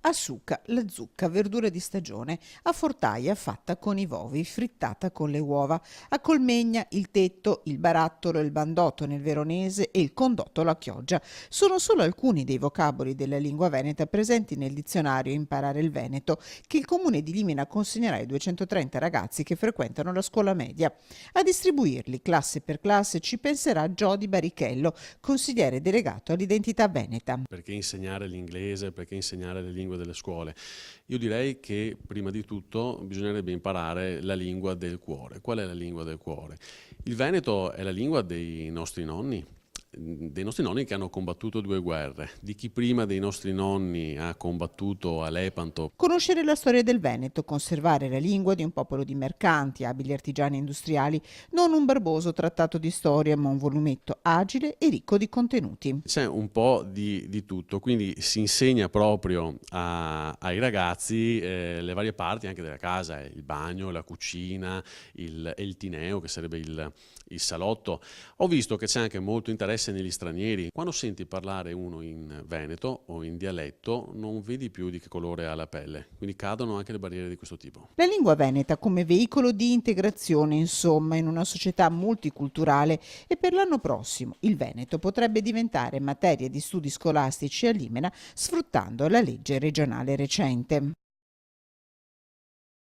A Suca, la zucca, verdura di stagione, a Fortaia fatta con i vovi, frittata con le uova, a Colmegna il tetto, il barattolo, il bandotto nel veronese e il condotto alla chioggia. Sono solo alcuni dei vocaboli della lingua veneta presenti nel dizionario Imparare il Veneto che il comune di Limina consegnerà ai 230 ragazzi che frequentano la scuola media. A distribuirli classe per classe ci penserà Giodi Barichello, consigliere delegato all'identità veneta. Perché insegnare l'inglese, perché insegnare le lingue delle scuole? Io direi che prima di tutto bisognerebbe imparare la lingua del cuore. Qual è la lingua del cuore? Il Veneto è la lingua dei nostri nonni che hanno combattuto 2 guerre, di chi prima dei nostri nonni ha combattuto a Lepanto. Conoscere la storia del Veneto, conservare la lingua di un popolo di mercanti, abili artigiani e industriali, non un barboso trattato di storia, ma un volumetto agile e ricco di contenuti. C'è un po' di tutto, quindi si insegna proprio ai ragazzi le varie parti anche della casa, il bagno, la cucina, e il tineo, che sarebbe il salotto. Ho visto che c'è anche molto interesse negli stranieri. Quando senti parlare uno in veneto o in dialetto, non vedi più di che colore ha la pelle, quindi cadono anche le barriere di questo tipo. La lingua veneta come veicolo di integrazione, insomma, in una società multiculturale e per l'anno prossimo il Veneto potrebbe diventare materia di studi scolastici a Limena sfruttando la legge regionale recente.